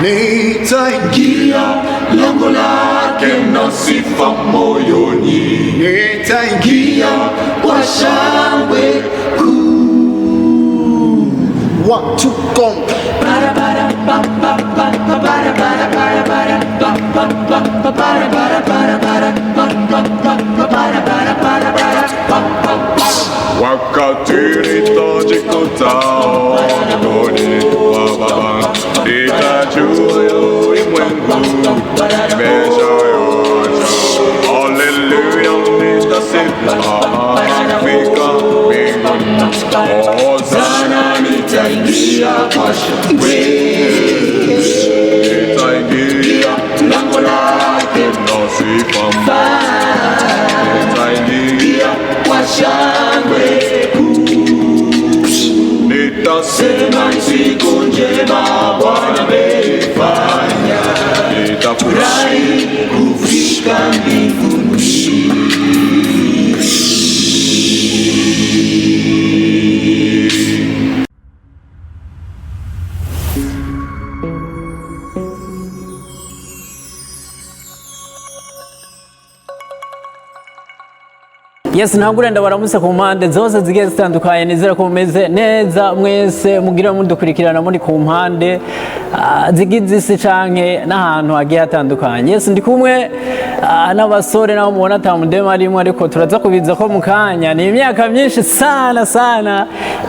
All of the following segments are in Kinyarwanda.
nitaingia lango lake na sifa moyoni, nitaingia kwa shangwe kuu. 1, 2, go. Wakati nitajikuta mbinguni kwa Baba, nitajua ulimwengu nimeshayacha. Haleluya, nitasema fika mbinguni. Hosana, nitaingia kwa shangwe, nitaingia lango lake na sifa, nitaingia kwa shangwe kuu. Nitasema siku njema Bwana ameifanya, nitafurahi kufika mbinguni. Yes, nagura ndabaramutse ku mpande zose zigiye zitandukanye, nizera ko mumeze neza mwese, mugira mudukurikirana muri ku mpande zigize isi canke n'ahantu hagiye hatandukanye. Yes, ndi kumwe n'abasore nabo mubona atamudema arimwe, ariko turaza kubiza ko mukanya ni imyaka myinshi sana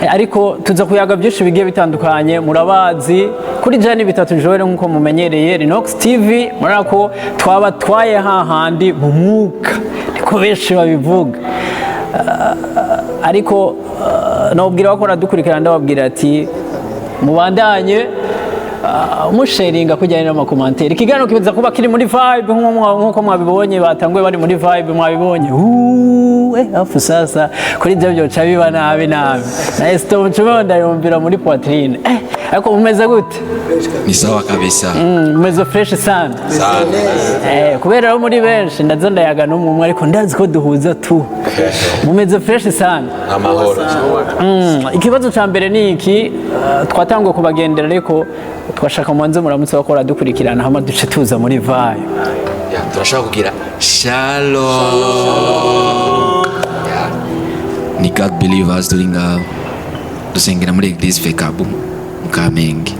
ariko tuza kuyaga byinshi bigiye bitandukanye. Murabazi kuri Jani bitatu Joel nkuko mumenyereye Rinox TV, murako twabatwaye hahandi mu mwuka niko benshi babivuga. Ariko nabwira bakora dukurikirana, ndababwira ati mubandanye musharinga kujyana n'amakomantere. Ikiganiro kibaza kuba kiri muri vibe nkuko mwabibonye, batangwe bari muri vibe, mwabibonye afu sasa kuri byo cha biba nabi na stop chubonda yombira muri poitrine. Ariko umeze gute? Ni sawa kabisa. Umeze fresh sana. Kubera muri benshi ndazo ndayaga n'umwe, ariko ndazi ko duhuza tu. Mumeze fresh sana. Amahoro. Ikibazo ca mbere ni iki, twatangwe kubagendera ariko twashaka mwanze muramutse bakora dukurikirana hama duce tuza muri vibe. Turashaka kugira shalom. Ni God believers duringa dusengera muri Eglise Fekabu Mukamenge.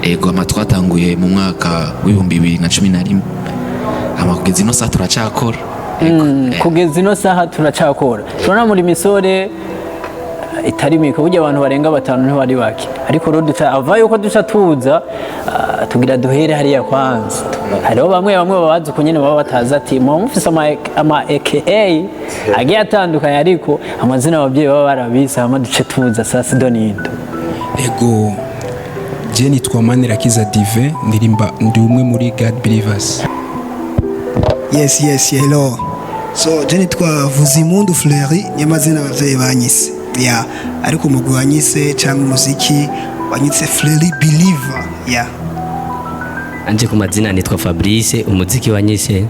Ego amatwatanguye mu mwaka w'2011 kugeza ino saha turacakora. Kugeza ino saha turacakora. Tubona muri misore itari miko, burya abantu barenga 5 ntibari bake, ariko rero duca avayo uko duca tuza tugira duhere hariya kwanza. Hariho bamwe babazi kunyene baba bataza ati mufise ama AKA agiye atandukanye, ariko amazina y'ababyeyi baba barabisa hama duce tuza sasa donindo. Ego Jenny Twamanirakiza Dive, ndirimba ndi umwe muri God Believers. Yes, hello. So Jenny Twavuzimundu Fleury nyamazina abavyeyi banyise. Ariko umugwi wanyise cyangwa umuziki wanyitse Fleury Believer. Anje ku mazina nitwa Fabrice, umuziki wanyise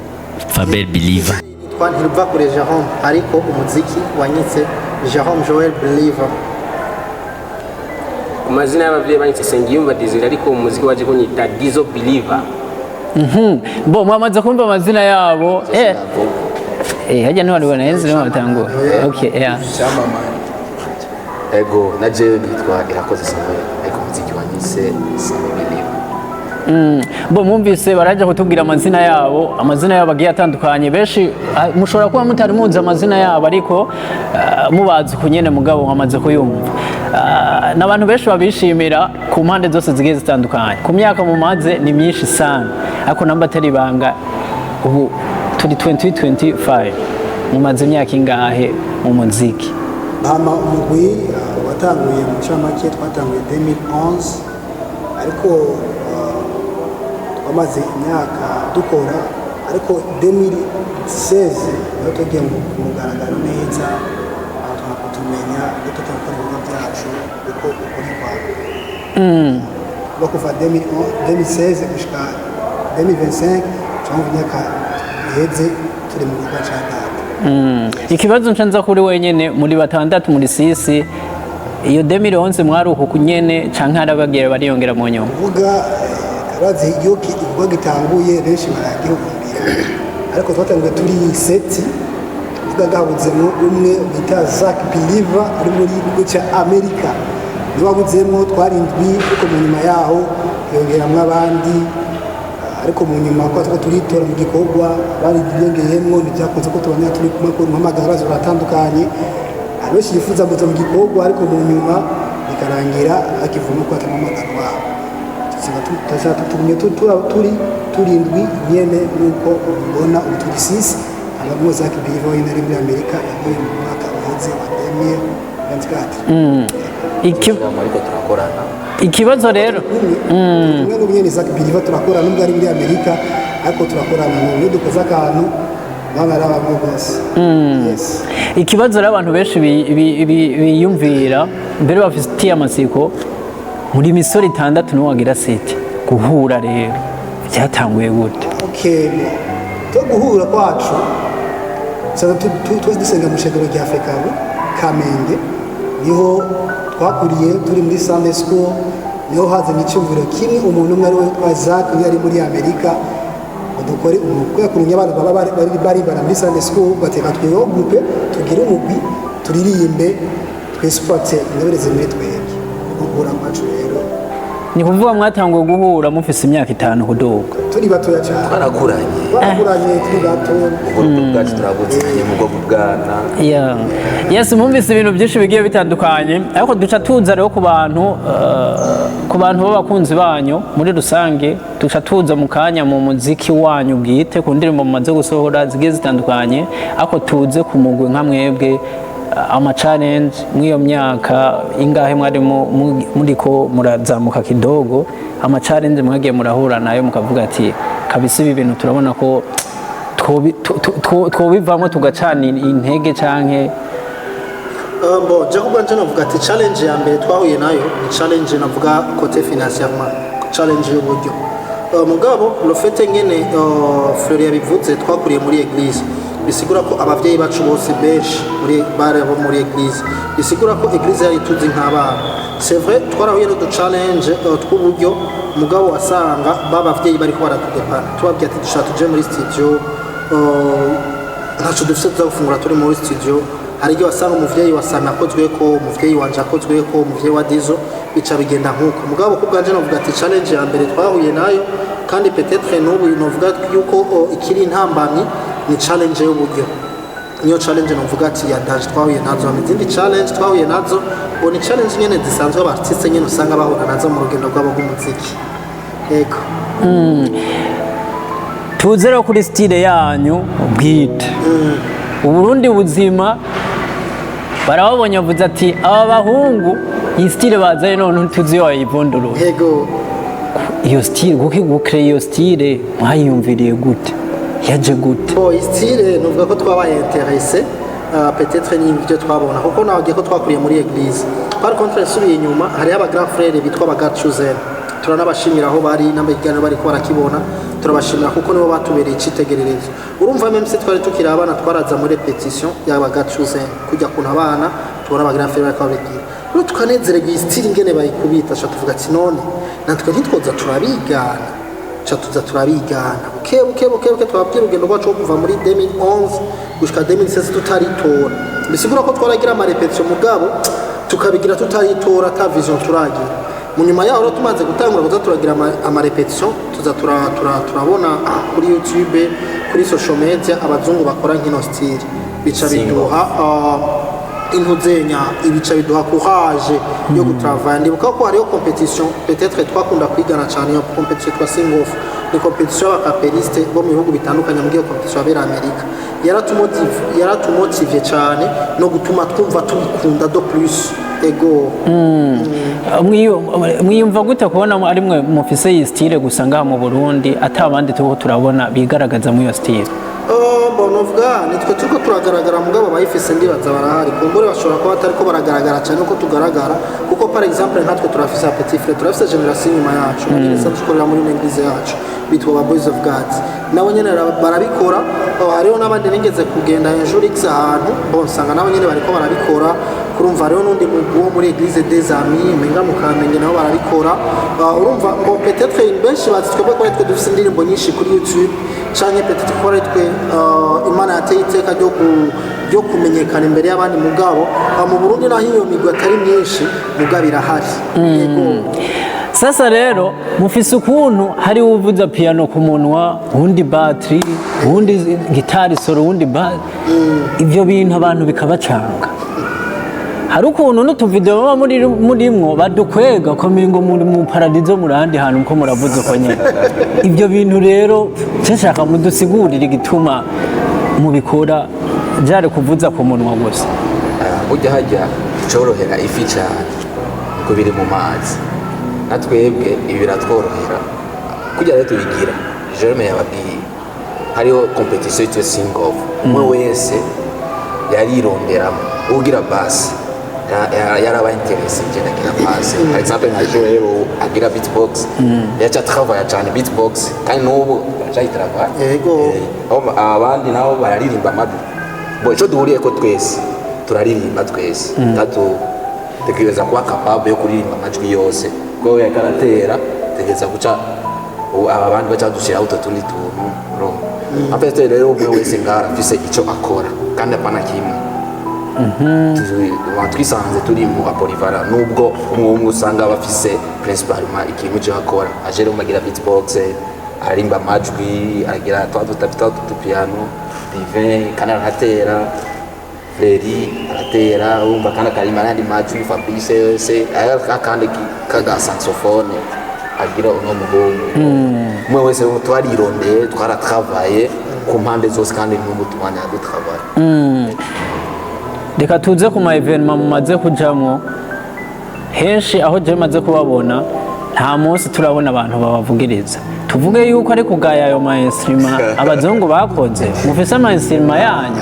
Faber Believer. Nitwa Ntiruva kure Jerome, ariko umuziki wanyitse Jerome Joel Believer. Umazina y'abavyeyi banyitse Sengiyumva Desire, ariko umuziki waje kunyita Dizo Believer. Bo mwamaze kumva amazina yabo. Hajya no wari naheze no batango. Okay, Ego na jewe nitwa Irakoze Samuel, ariko umuziki wanyise Samuel Believer. Bo mwumvise baraje kutubwira amazina yabo agiye atandukanye. Benshi mushobora kuba mutari muzi amazina yabo, ariko mubazi kunyene mugabo mwamaze kuyumva. N'abantu benshi babishimira ku mpande zose zigiye zitandukanye. Ku myaka mumaze ni myinshi sana, ariko namba atari banga ubu turi 2025 mumaze imyaka ingahe mu muziki? Umugwi watanguye mu camake twatanguye 2011, ariko twamaze imyaka dukora, ariko 2016 niho tugiye mu mugaragaro neza, tukamenya tutokora ibikorwa byacu uko ukuri kwawe. Kuva 2016 gushika 2025 cyangwa imyaka iheze turi mu gikorwa cya data. Ikibazo ncanza kuri wenyene muri batandatu muri sisi, iyo 2011 mwari uko kunyene canke arabagira bariyongera mu nyuma? Vuga urazi iyo igikorwa gitanguye benshi baragihugumbira ariko twatanguye turi seti tuvuga gahuzemo umwe bita Zach Believer ari muri gihugu cya Amerika niwe wabuzemo twarindwi ariko mu nyuma yaho yongeramwo abandi ariko mu nyuma ko turitora mu gikorwa bari byongeyemo ntibyakunze ko tubona turi kumwe ko mpamagara bazo baratandukanye abenshi yifuza kuza mu gikorwa ariko mu nyuma bikarangira akivuma ko atamamagara wabo tugumye turindwi nyene nuko ubona uturisisi abagabo Zach Believer w'intare muri Amerika yavuye mu mwaka uheze wa 2024 ariko turakorana ikibazo rero umwe n'ubunyene Zach Believer turakorana nubwo ari muri Amerika ariko turakorana n'ubu dukoze akantu bamara bamwe bose yes ikibazo rero abantu benshi biyumvira mbere bafitiye amatsiko muri misoro 6 no wagira seti guhura rero byatanguye gute okay to guhura kwacu sasa dusenga mu shengero rya Fekabu Kamenge niho twakuriye turi muri Sunday school niho haza n'icyumviro kimwe umuntu umwe ari we Zach yari muri Amerika dukore umukwe kurunya abantu baba bari muri Sunday school bateka twiho groupe tugire umugwi turirimbe twesupate ingabereze muri twebwe guhura kwacu rero ni kuvuga mwatanguye guhura mufise imyaka 5 kudoga turi batoya cyane twarakuranye turi bato ubwo bwacu turabuzanye mu bwo bwana yes mumvise ibintu byinshi bigiye bitandukanye ariko duca tuza rero ku bantu b'abakunzi banyu muri rusange duca tuza mu kanya mu muziki wanyu bwite ku ndirimbo mumaze gusohora zigiye zitandukanye ariko tuze ku mugwe nka mwebwe ama challenge mwiyo myaka ingahe mwari muriko murazamuka kidogo ama challenge mwagiye murahura nayo mukavuga ati kabisa ibi bintu turabona ko twobivamo tugacana intege canke bon je kubwa nje navuga ati challenge ya mbere twahuye nayo ni challenge navuga côté financièrement challenge y'uburyo mugabo le fait ngene Fleury yabivuze twakuriye muri église bisigura ko abavyeyi bacu bose benshi muri bare bo muri église bisigura ko église yari tuzi nk'abana c'est vrai twarahuye no challenge tw'uburyo mugabo wasanga babavyeyi bari ko baratudepana tubabwiye ati dushaka tuje muri studio ntaco dufite tuzafungura turi muri studio hari igihe wasanga umuvyeyi wasanga akozweko umuvyeyi wanje akozweko umuvyeyi wa Dizo bica bigenda nkuko mugabo ko bwanje navuga ati challenge ya mbere twahuye nayo kandi peut-être n'ubu novuga yuko ikiri intambamyi ni challenge y'uburyo niyo challenge navuga ati ya daje twahuye nazo izindi challenge twahuye nazo bo ni challenge nyene zisanzwe abartiste nyene usanga bahura nazo mu rugendo rwabo rw'umuziki yego tuzero kuri style yanyu bwite uburundi buzima barababonye avuze ati aba bahungu iyi style bazaye none tuziyo ayivondoro yego iyo style gukre iyo style mwayumviriye gute yaje gute bo style nuvuga ko twabaye intéressé peut-être ni ibyo twabona kuko nagiye ko twakuriye muri église par contre subiye inyuma hari aba grand frère bitwa bagacuzen turanabashimira aho bari n'amajyana bari ko barakibona turabashimira kuko nibo batubereye icitegererezo urumva même si twari tukiri abana twaraza muri repetition y'abagacuzen kujya kuna abana tubona aba grand frère bakabigira no tukanezererwa style ngene bayikubita sha tuvuga ati none natwe ntitwoza turabigana tuza turabigana buke twabwira urugendo rwacu kuva muri 2011 gushika 2016 tutaritora bisigura ko twaragira ama repetition mugabo tukabigira tutaritora ata vision turagira mu nyuma yaho tumaze gutangura kuza turagira ama repetition tuza turabona kuri YouTube kuri social media abazungu bakora nkino style bica biduha intuzenya ibica biduha courage yo gutravaya ndibuka ko hariyo competition peut-être twakunda kwigana cyane yo competition twa sing off ni competition y'abakapeliste bo mu bihugu bitandukanye mu gihe competition y'abera Amerika yaratumotive cyane no gutuma twumva tubikunda do plus ego mwiyumva gute kubona ari mwe mufise iyi style gusa ngaha mu Burundi atabandi tuko turabona bigaragaza mu iyo style bonovuga nitwe turiko turagaragara mugabo bayifise ndibaza barahari kumbure bashobora kuba atariko baragaragara cyane uko tugaragara kuko par exemple nkatwe turafise petit frère turafise generation nyuma yacu ngereza dukorera muri l'église yacu bitwa ba Boys of God nabo nyene barabikora hariho n'abandi nigeze kugenda hejuru x ahantu bon sanga nabo nyene bariko barabikora kurumva rero n'undi mugwi wo muri Eglise des Amis menga mu Kamenge nabo barabikora urumva ngo peut-être benshi bazi twebwe ko twe dufite indirimbo nyinshi kuri YouTube canke peut-être ko twe Imana yateye iteka ryo kumenyekana imbere y'abandi mugabo mu Burundi naho iyo migwi atari myinshi mugabo irahari yego. Sasa rero mufise ukuntu hari uvuza piano ku munwa undi battery undi gitari solo undi ivyo bintu abantu bikabacanga. Hari ukuntu n'utuvideo baba murimwo badukwega komingo muri mu paradizo murandi hantu ko muravuza ko nyene ivyo bintu rero cyashaka mudusigurira igituma mubikora byari kuvuza ku munwa gusa. Ujya hajya cyorohera ifi cyane ko biri mu mazi natwebwe ibi biratworohera kujya rero tubigira. Jerome yababwiye hariho competition yitwa sing off umwe wese yarironderamo ugira basi yaraba interesse ngenda kira basi par exemple nka Joel agira beatbox yacha travailler cyane beatbox kandi n'ubu aracyayitravaya yego abandi nabo bararirimba amadu bo cyo duhuriye ko twese turaririmba twese tatu tekereza kuba capable yo kuririmba amajwi yose ko yakaratera tegeza guca abandi bacadushyiraho utundi tuntu apete rero umwe wese ngarafise icyo akora kandi apana kimwe twisanze turi mu apolivara nubwo umwe usanga bafise principalement ikintu cyo akora ajere umagira beatbox arimba amajwi agira twatutapita tupiano divin kana aratera Fleri aratera umva kana karima nandi majwi Fabrice se akandi kaga saxophone agira uno mugongo umwe wese twarirondeye twaratravaye ku mpande zose kandi n'ubu tumanya dutravaye. Reka tuze ku ma evenement mumaze kujamwo henshi aho je maze kubabona nta munsi turabona abantu babavugiriza tuvuge yuko ari kugaya ayo ma instrument abazungu bakoze mufise ama instrument yanyu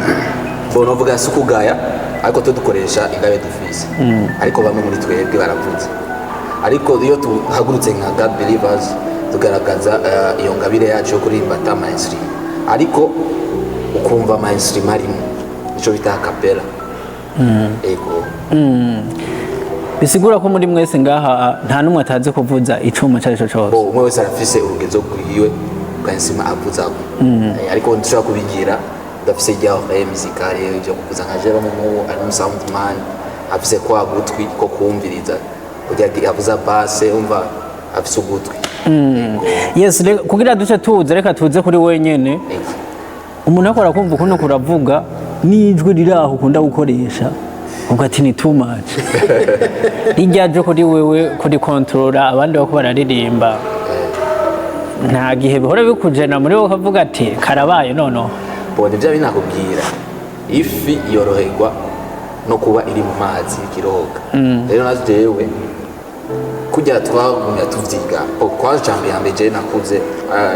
bono vuga si kugaya ariko dukoresha ingabe dufise ariko bamwe muri twebwe baravuze ariko iyo tuhagurutse nka God Believers tugaragaza iyo ngabire yacu yo kuririmba ta mainstream ariko ukumva mainstream arimo ico bita capella ego bisigura ko muri mwese ngaha nta numwe atazi kuvuza icuma cari cyo cyose umwe wese arafise urugezo rwiwe bwansima avuza ariko ntushaka kubigira dafise rya musicale yo kuvuza nka Jerome ari soundman afise kwa gutwi ko kumviriza kugira avuza basse umva afise ugutwi. Yes, kugira duce tuze reka tuze kuri wenyene umuntu akora kumva ukuntu kuravuga n'ijwi riraho ukunda gukoresha ugati ni too much ijyaje kuri wewe kuri controller abandi bako bararirimba nta gihe bihora bikujena muri wowe ukavuga ati karabaye nono bone bya binakubwira ifi yoroherwa no kuba iri mu mazi ikiroga rero najewe kujya twagumya tuvyiga kwa jambo ya mbeje nakuze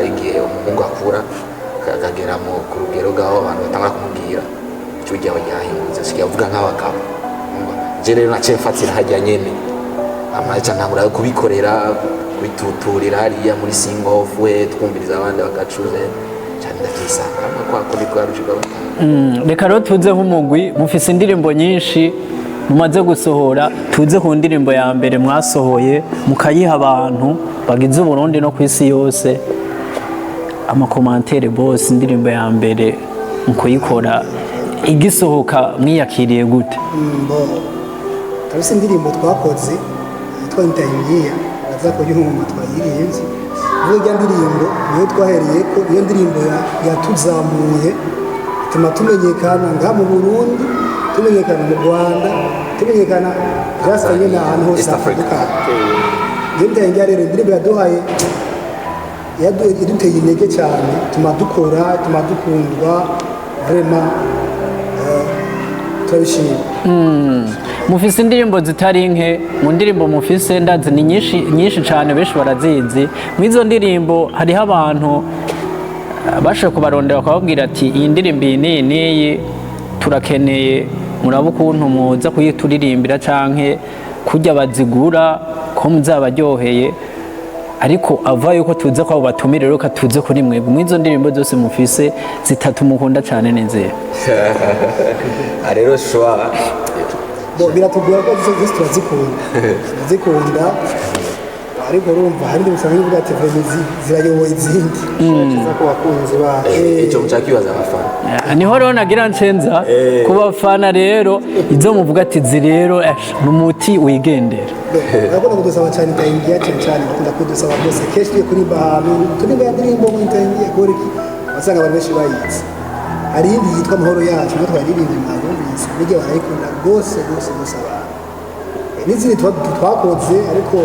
igihe umuhungu akura kagera mu kurugero gaho abantu batanga kumubwira cyujya bajyahindutse sikiyavuga nk'abagabo je rero naciye mfatira hajya nyene amaca ntangura kubikorera bituturira hariya muri sing off we twumviriza abandi bagacuze cyane ndakisanga kwa kuri kwa rujuga reka rero tuze nk'umugwi mufise indirimbo nyinshi mumaze gusohora tuze ku ndirimbo ya mbere mwasohoye mukayiha abantu bagize Burundi no kwisi yose amakomantere boss indirimbo ya mbere mukuyikora igisohoka mwiyakiriye gute? Kabisa indirimbo twakoze yitwa Intayingiya baza ko y'umuntu twayiriyenze burya ndirimbo niyo twahereye ko iyo ndirimbo yatuzamuye tuma tumenyekana nga mu Burundi tumenyekana mu Rwanda tumenyekana byasanye n'ahantu hose Afrika. Intayingiya rero indirimbo yaduhaye iduteye intege cyane tuma dukora tuma dukundwa vraiment turabishimira. Mufise indirimbo zitari nke mu ndirimbo mufise ndazi ni nyinshi cyane benshi barazizi mwizo ndirimbo hariho abantu bashaka kubarondera bakababwira ati iyi ndirimbo iyi niyi turakeneye muraba ukuntu muza kuyituririmbira canke kujya bazigura ko muzabaryoheye ariko ava yuko tuze ko batumire rero katuze kuri mwe mwizo ndirimbo zose mufise zitatu mukunda cyane neze rero shwa biratugora ko zose turazikunda ariko urumva hari ibintu usanga bivuga ati vremizi zirayoboye izindi kiza ku bakunzi ba icyo mucakibaza abafana niho rero nagira ncenza ku bafana rero izo muvuga ati zi rero ni umuti wigendera ndakunda kudusaba cyane itayigiye cyane ndakunda kudusaba rwose kenshi iyo kuri bahanu turirimba ya ndirimbo mu itayigiye kuri wasanga abantu benshi bayizi hari indi yitwa amahoro yacu niyo twaririmba mwayumvise nige barayikunda rwose abantu n'izindi twakoze ariko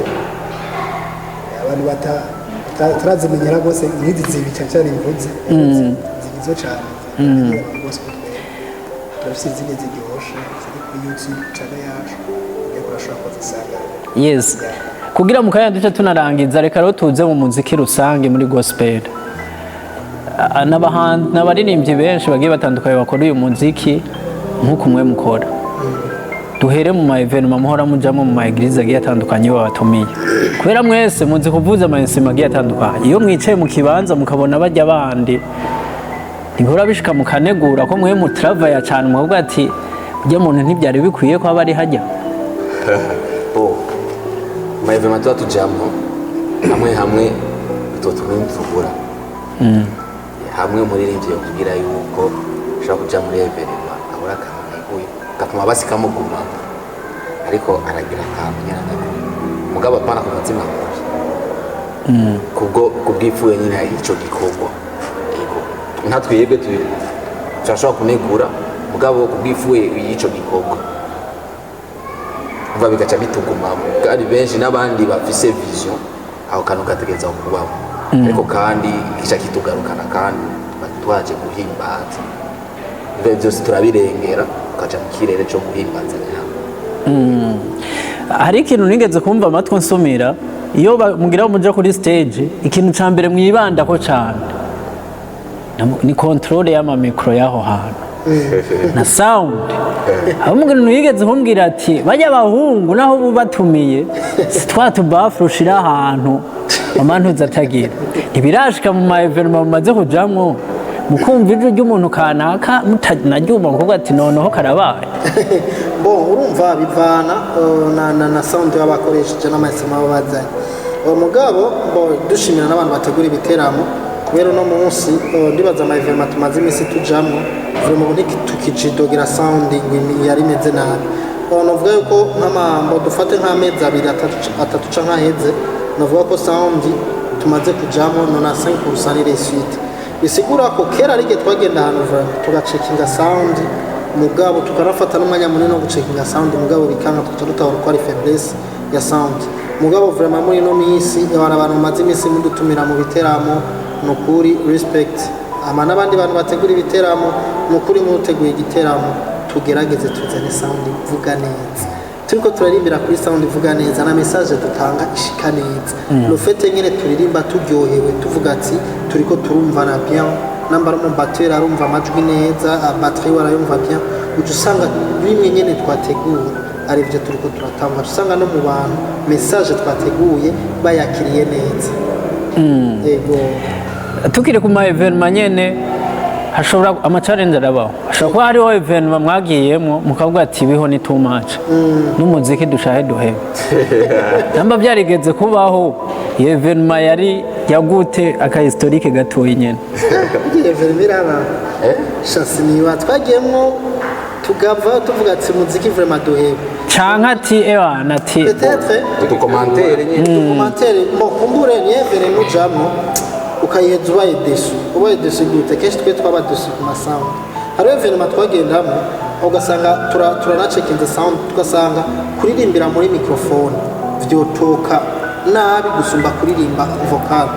abantu batarazimenya rwose nk'izi zibica cyane imvuze zigizo cyane rwose turafite izindi ziryoshye ziri kuri YouTube channel yacu ariko urashobora kuzisanga yes kugira mu kanya duce tunarangiza reka rero tuze mu muziki rusange muri gospel n'abaririmbyi benshi bagiye batandukanye bakora uyu muziki nk'uko umwe mukora duhere mu ma evenement muhora mujamo mu ma eglise agiye atandukanye babatumiye kubera mwese muzi kuvuza ama instrument agiye atandukanye iyo mwicaye mu kibanza mukabona bajya abandi ntibura bishika mukanegura ko mwe mu travaya cyane muvuga ati ujya muntu ntibyari bikwiye ko abari hajya ma evenement tuba tujamo hamwe tutubura hamwe umuririmbyi yokubwira yuko ushobora kuja muri evenement abura akantu gatuma basikamuguma ariko aragira akantu nyine mugabo apana ku mutima kubwipfuye nyine hari icyo gikorwa nka twebwe turashobora kunegura mugabo kubwipfuye y'icyo gikorwa kuva bigaca bitugumamo kandi benshi n'abandi bafise vision aho kantu gategereza kubaho ariko kandi gica kitugarukana kandi twaje guhimbaza ibyo byose turabirengera ukaja mu kirere cyo guhimbaza hari ikintu nigeze kumva amatwi nsumira iyo mugira muja kuri stage ikintu ca mbere mwibandako cyane ni control y'amamikro y'aho hantu na sound aho umuntu yigeze kumbwira ati bajya abahungu naho bubatumiye twatubafurushira ahantu amantuza atagira ntibirashika mu ma evenement mumaze kujamwo mukumva ijwi ry'umuntu kanaka mutanaryumva kuvuga ati noneho karabaye urumva bivana na sound y'abakoresheje n'amasomo babazanye mugabo dushimira n'abantu bategura ibiteramo kubera uno munsi ndibaza ama evenement tumaze iminsi tujamwo buri muntu tukijidogera sound yari imeze nabi navuga yuko nk'amambo dufate nk'amezi abiri atatu canke aheze navuga ko sound tumaze kujamwo 95% iri suite bisigura ko kera ari igihe twagenda ahantu tugacekinga sound mugabo tukarafata n'umwanya munini wo gucekinga sound mugabo bikanga tukarutabara ko ari faiblesse ya sound mugabo vraiment muri no minsi abantu bamaze iminsi mudutumira mu biteramo nukuri respect n'abandi bantu bategura ibiteramo nukuri muteguye igiteramo tugerageze tuzane sound ivuga neza turiko turarimbira kuri sound ivuga neza na message dutanga ishika neza le fait nyene turirimba turyohewe tuvuga ati turiko turumvana bien nambara mu batterie arumva amajwi neza batterie warayumva bien usanga bimwe nyene twategura ari byo turiko turatanga usanga no mu bantu message twateguye bayakiriye neza yego tukiri ku ma evenement nyene hashobora ama challenge arabaho hashobora kuba hariho evenement mwagiyemo mukavuga ati biho ni too much n'umuziki dushahe duhebe namba byarigeze kubaho iyo evenement yari yagute aka historique gatoyi nyene evenement iraba chance niba twagiyemo tugava tuvuga ati muziki vraiment duhebe canka ati ewa nati peut-être du commentaire kumbure ni evenement mujamwo ukayiheza ubaye desu gute kenshi twe twaba desu ku masound hariho evenement twagendamo ugasanga turanacekinze sound tugasanga kuririmbira muri microphone vyotoka nabi gusumba kuririmba vocal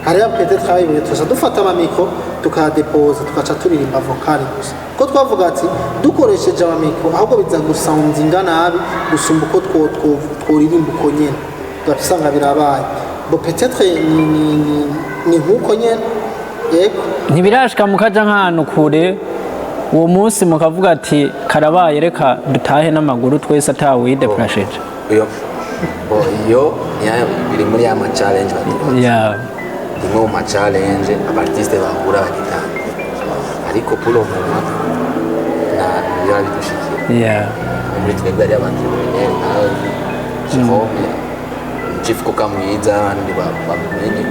hariho peut-être twabibuye tuza dufata amamikro tukadepoza tukaca turirimba vocal gusa ko twavuga ati dukoresheje amamikro ahubwo biza gusoundinga nabi gusumba uko tworirimba uko nyene tugasanga birabaye peut-être ni nkuko nyene yego ntibirashika mukaja nk'ahantu kure uwo munsi mukavuga ati karabaye reka dutahe n'amaguru twese atawideprasheje iyo biri muri ya challenge rimwe mu challenge abartiste bahura bagitanga ariko pour le moment nta birabidushikira muri twebwe ari abantrepreneur nka Jerome Chief Koka mwiza ndi bamumenye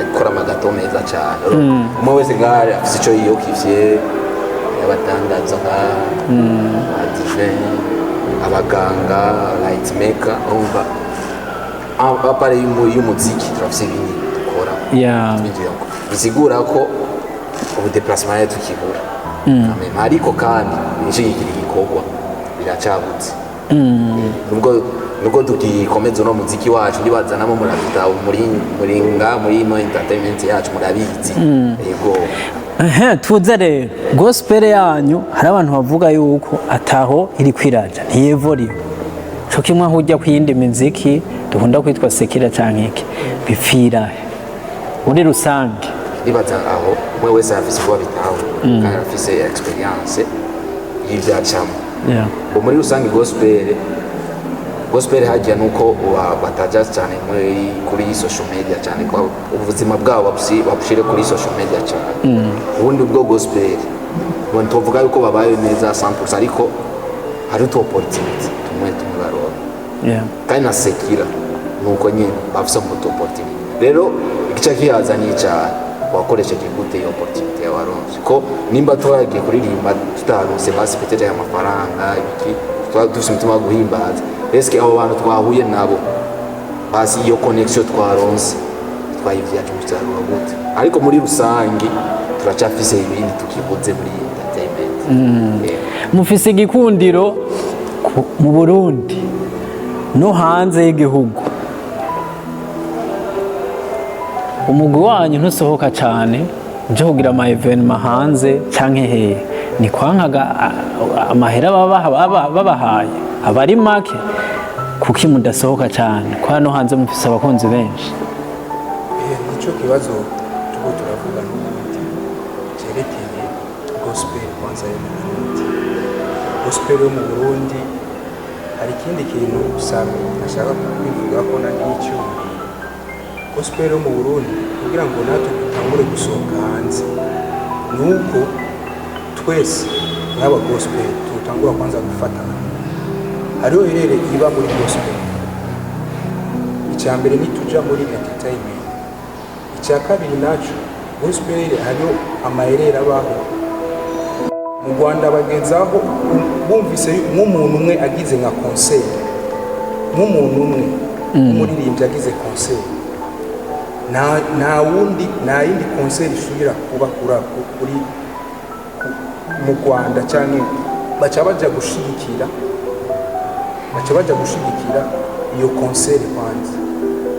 akora amagato meza cyane umwe wese ngari afite icyo yiyokivye abatangaza nka Adivin abaganga light maker umva apare y'umuziki turafise ibindi dukora bisigura ko ubu déplacement yetu kibura ariko kandi nishigira igikorwa biracabutse nubwo tugikomeza no muziki wacu ndibazanamo muravita muri ino entertainment yacu murabizi yego tuze rero gospel yanyu hari abantu bavuga yuko ataho iri kwiraja ntiyevoriwe cyo kimwe aho ujya kuyindi muziki dukunda kwitwa sekira canke iki bipfira muri rusange ndibaza aho umwe wese afise kuba bitaho kandi afise experience y'ivyacamo muri rusange gospel hajya nuko bataja cyane kuri social media cyane ko ubuzima bwabo babushire kuri social media cyane ubundi ubwo gospel abantu tuvuga yuko babaye neza 100% ariko hari to opportunity tumwe baronka kandi na sekira nuko nyine bafise moto opportunity rero igice kiyazanye cyane wakoresheje gute iyo opportunity yawaronse ko nimba twagiye kuririmba tutaronse basi petete y'amafaranga iki dufise umutima guhimbaza eske abo bantu twahuye nabo basi iyo connection twaronse twayivyaje musaruro gute ariko muri rusangi turacafise ibindi tukibuze muri entertainment mufise igikundiro mu Burundi no hanze y'igihugu umugwi wanyu ntusohoka cyane uje kugira ama evenement hanze canke hehe ni kwankaga amahera babahaye abari make kuki mudasohoka cyane kwa no hanze mufise abakunzi benshi nicyo kibazo tuko turavuga n'ubundi cyerekeye gospel kwanza yo mu Burundi gospel yo mu Burundi hari ikindi kintu Sami ashaka kubivuga ko na n'icyo gospel yo mu Burundi kugira ngo natwe dutangure gusohoka hanze nuko twese n'aba gospel tutangura kwanza gufatana hariho irere iba muri gospel icya mbere nituja muri entertainment icya kabiri naco gospel hariho amaherere abaho mu Rwanda bagenzaho bumvise nk'umuntu umwe agize nka concert nk'umuntu umwe umuririmbyi agize concert nta yindi concert ishobora kuba kuri mu Rwanda cyane baca baja gushigikira iyo concert kwanza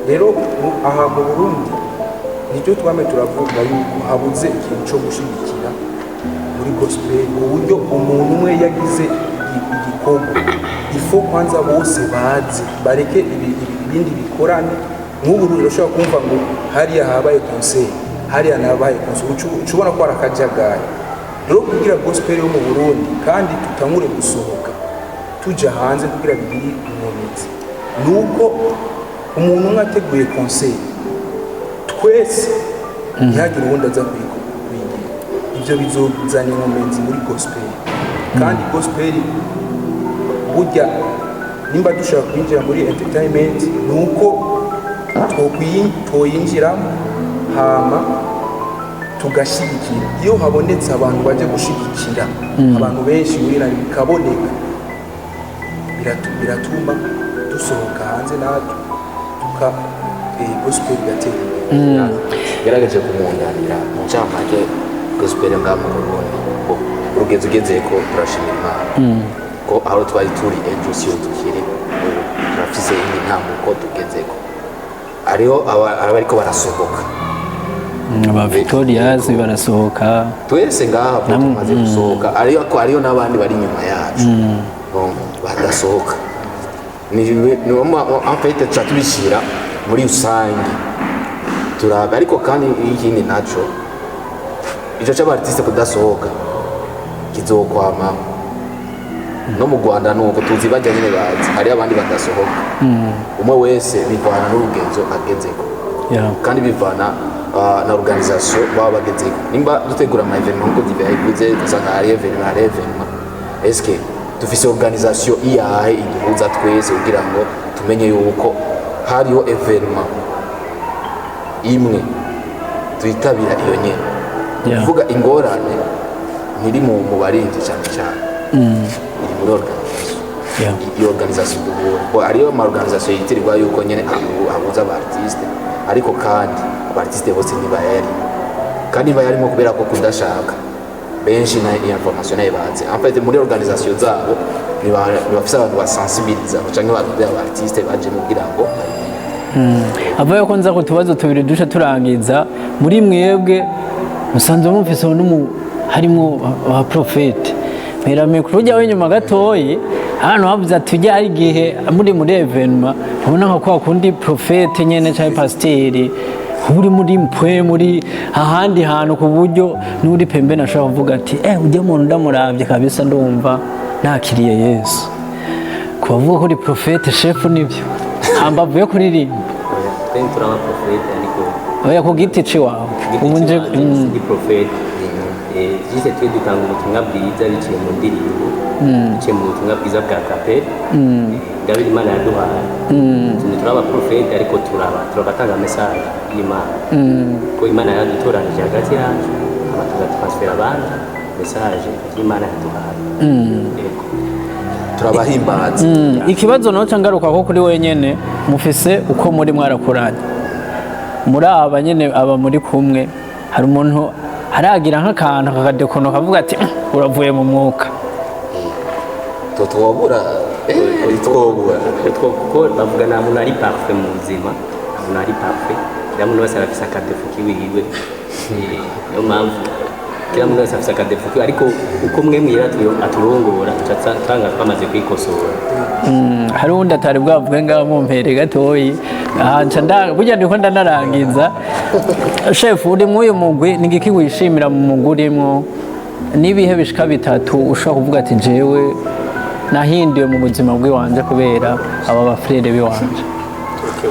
rero aha mu Burundi nicyo twame turavuga yuko habuze ikintu cyo gushigikira muri gospel uburyo umuntu umwe yagize igikorwa ifo kwanza bose bazi bareke ibindi bikorane nk'ubu urashobora kumva ngo hariya habaye concert hariya nabaye concert ucubona ko arakajagari rero kugira gospel yo mu Burundi kandi tutangure gusohoka tuja hanze kugira bibiri umunsi nuko umuntu umwe ateguye concert twese ntihagire uwundi aza kuyigira ibyo bizozana inkomenzi muri gospel kandi gospel burya nimba dushaka kwinjira muri entertainment nuko twoyinjiramo hama tugashyigikira iyo habonetse abantu baje gushigikira abantu benshi urina bikaboneka biratuma dusohoka hanze natwe gospel gatera gerageje kumunganira mu cyamake gospel ngamu Burundi urugeze ugeze ko turashimira Imana ko aho twari turi ejo siyo tukiri turafise indi ntambo ko tugezeko ariho abariko barasohoka aba Victorias barasohoka twese ngaha tumaze gusohoka ariyo n'abandi bari inyuma yacu badasohoka ni en fait tubishira muri rusange turaga ariko kandi ikindi naco ico cy'abartiste kudasohoka kizokwama no mu Rwanda nuko tuzi bajya nyine bazi hari abandi badasohoka umwe wese bivana n'urugenzo agezeko kandi bivana na organisation baba bagezeko nimba dutegura ama evenement ko divayivuze dusanga hari evenement eske dufise organisation iyahe iduhuza twese kugira ngo tumenye yuko hariho evenement imwe tuyitabira iyo nyene kuvuga ingorane ntiri mu barinzi cyane cyane iri muri organisation iyo organisation duhura hariyo ama organisation yitirirwa yuko nyene ahuza aba artiste ariko kandi aba artiste bose ntibayari kandi bayarimo kubera ko kudashaka benshi na information yabanze en fait muri organisation zabo ni bafise abantu basensibiliza cyangwa abantu artiste baje mugira ngo avuye ko nza kutubazo tubiri dusha turangiza muri mwebwe musanze mufise harimo aba profete mera mikuru ujya wenyuma gatoyi hano havuze ati ujya ari gihe muri evenement ubona nka kwa kundi profete nyene cyangwa pasteri uri muri mpwe muri ahandi hantu ku buryo n'uri pembe nashaka kuvuga ati ujya umuntu ndamuravye kabisa ndumva nakiriye Yesu kuvuga ko uri profete chef nibyo hambavu yo kuririmba turaba profete ariko oya ku giti ciwawe umunje ndi profete jise twe dutanga ubutumwa bwiza biciye mu ndirimbo biciye mu butumwa bwiza bwa kapel David Imana yaduhaye turaba profete ariko turabatanga message y'Imana ko Imana yadutoranije hagati yacu tugatwasfera abandi message y'Imana yaduhaye turabahimbaza ikibazo noca ngaruka ko kuri wenyene mufise uko muri mwarakuranye muri aba nyene aba muri kumwe hari umuntu haragira nk'akantu kakadekono kavuga ati uravuye mu mwuka twobura kuko bavuga nta muntu ari parfait mu buzima nta muntu ari parfait kila muntu wese arafise akadefu kiwiwe niyo mpamvu kila muntu wese afise akadefu kiwe ariko uko mwe mwira aturongora tucatanga twamaze kwikosora hari undi atari bwavuge ngaho mumpere gatoyi burya ndiko ndanarangiza chef uri mw'uyu mugwi ni igiki wishimira mu mugwi urimwo n'ibihe bishika bitatu ushobora kuvuga ati jewe nahinduye mu buzima bw'iwanje kubera aba bafrere biwanje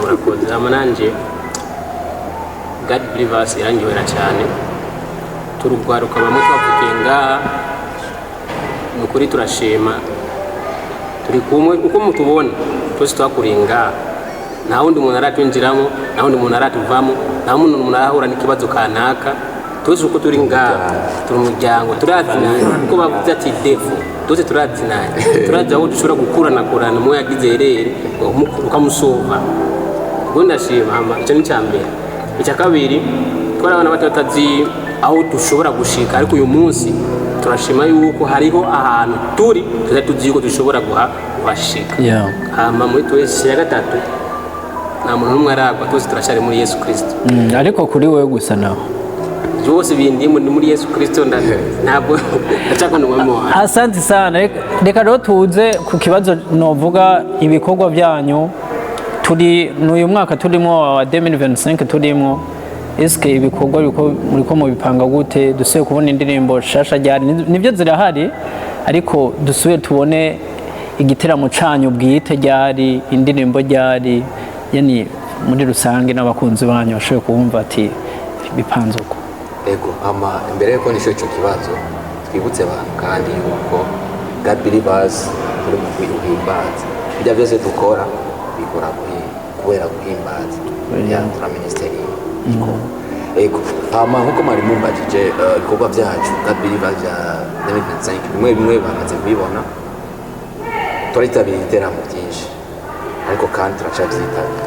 murakoze amananje God Believers irangihera cyane turugwaruka bamwe twavukiye ngaha ni ukuri turashima turi kumwe uko mutubona twese twakuriye ngaha nta wundi umuntu aratwinjiramo nta wundi umuntu aratuvamo nta wundi umuntu arahura n'ikibazo kanaka twese uko turi ngaha turi umuryango turazinanye uko bavuze ati defu twese turazinanye turazi aho dushobora gukuranakurana mu yagize herere ukamusova ubwo ndashima icyo ni icya mbere icya kabiri twari abana bato batazi aho dushobora gushika ariko uyu munsi turashima yuko hariho ahantu turi tuzi yuko dushobora kuhashika hama muri twese ya gatatu nta muntu n'umwe aragwa twese turacyari muri Yesu Kristo ariko kuri wewe gusa nawe byose bindi muri Yesu Kristo ntabwo ndacakonwamo asante sana reka rero tuze ku kibazo novuga ibikorwa byanyu turi n'uyu mwaka turimo wa 2025 turimo eske ibikorwa muriko mu bipanga gute dusuye kubona indirimbo shasha ryari nivyo zirahari ariko dusuye tubone igiteramo canyu bwite ryari indirimbo ryari yani muri rusange n'abakunzi banyu bashoboye kumva ati bipanze uko ego ama imbere yuko nisho ico kibazo twibutse abantu kandi yuko God Believers muri mu guhimbaza ibyo byose dukora bikora kubera guhimbaza ya ministeri ego hama nkuko mwari mumbajije ibikorwa byacu God Believers ya 2025 bimwe bamaze kubibona turitabira iteramo byinshi ariko kandi turacabyitabira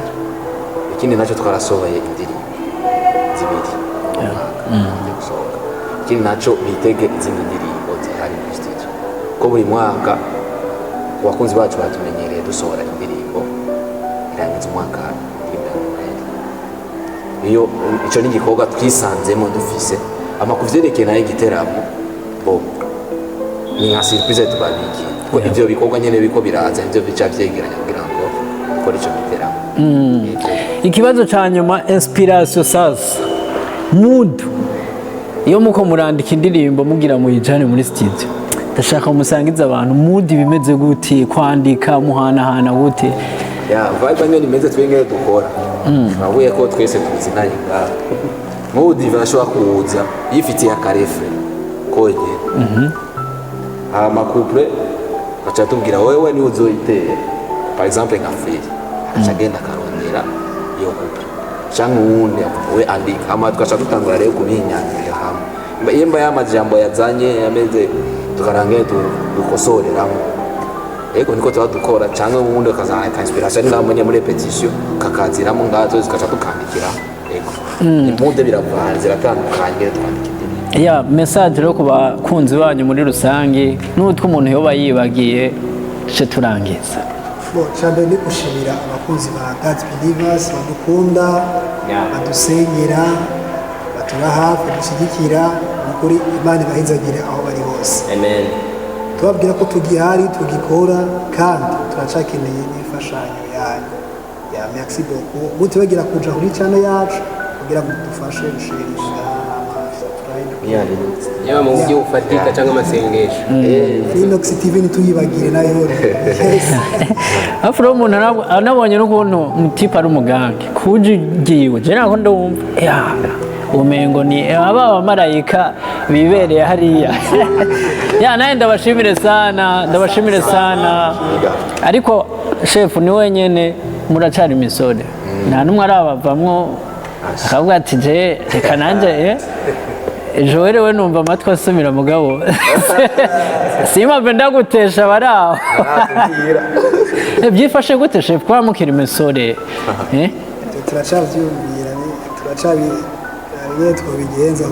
ikindi nacyo twarasohoye indirimbo zibiri ikindi nacyo bitege izindi ndirimbo zihari muri studio ko buri mwaka abakunzi bacu batumenyereye dusohora indirimbo irangiza umwaka iyo icyo ni igikorwa twisanzemo dufise amakuvyerekeye nayo igiteramo bo ni nka surprise tubabikiye ko ivyo bikorwa nyene biko biraza ivyo bica vyegeranya kugira ngo ukore ico giteramo ikibazo ca nyuma inspiration sasa mood iyo muko murandika indirimbo mugira muyijane muri studio ndashaka musangiza abantu mood bimeze gute kwandika muhanahana gute ya vibe nyene imeze twenge dukora bavuye ko twese tuzinanye ngaho mood irashobora kuza yifitiye akarefe koje ama couple baca tubwira wewe ni uzoyitera par exemple nka Fred aca agenda akarondera iyo couple cyangwa uwundi we andika ama tugaca dutangura rero kubinyanyurira hamwe yemba y'amajambo yazanye yameze tukarangira dukosoreramo ego niko tuba dukora cyangwa ubundi ukazana inspiration ngaho muri repetition kakaziramo ngazo zikaca tukandikira ego impude biravanze ziratandukanye twandikira ya message rero ku bakunzi banyu muri rusange n'utwo umuntu yoba yibagiye cyo turangiza cyane ni gushimira abakunzi ba God Believers badukunda badusengera batuba hafi dushyigikira ukuri Imana ibahizagire aho bari hose amen tubabwira ko tugihari tugikora kandi turacakeneye n'imfashanyo yanyu ya merci beaucoup mutibagira kuja kuri channel yacu kugira ngo dufashe gushirisha yaba mu buryo bufatika cyangwa amasengesho Phoenix TV nituyibagire nayo afro umuntu anabonye n'ukuntu mutipa ari umugange kujigiwe je nako ndumva ya umengo ni aba marayika bibereye hariya ya naye ndabashimire sana ariko chef ni wenyene muracari imisode nta numwe arabavamwo akavuga ati je reka nanje Joel we numva amatwi asumira mugabo simave ndagutesha baraho byifashe gute chef kwa mukira imisode turacavyumvira turacabi twobigenza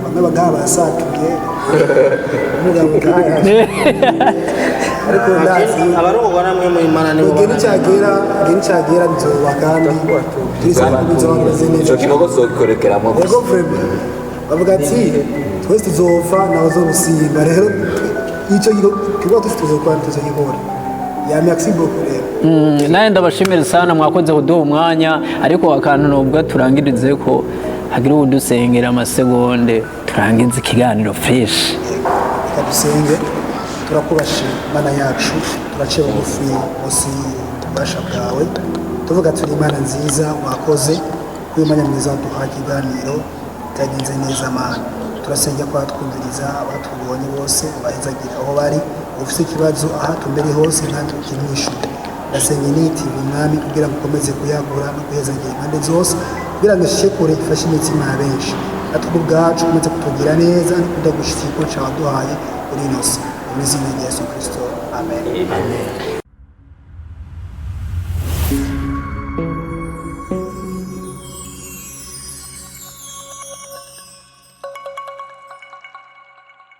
bamwe bagaba basatuye umugabo gaya ariko ndazi abarongwa namwe mu Imana nibo geni cyagera nzoba kandi tuzabameze neza cyo kinogo sokorekeramo ego frebe bavuga ati twese tuzova nawe zo gusimba rero icyo kigo tuzokora tuzogikora ya merci beaucoup rero naye ndabashimira sana mwakoze kuduha umwanya ariko akantu nubwo turangirize ko hagira udusengera amasegonde turangize ikiganiro fresh dusenge turakubashira Imana yacu turaciye bugufi munsi y'ububasha bwawe tuvuga turi Imana nziza wakoze uyu mwanya mwiza waduha ikiganiro cyagenze neza Mana turasengera ko twumviriza abatubonye bose bahizagira aho bari ufite ikibazo aha tumbere hose kandi ukinishure ndasenye niti umwami kugira ngo ukomeze kuyagura no kuhezagira impande zose kugira ngo ishike kure ifashe imitima ya benshi natwe ubwacu ukomeze kutugira neza no kudagushika icyo cyawaduhaye kuri ino si mu izina rya Yesu Kristo amen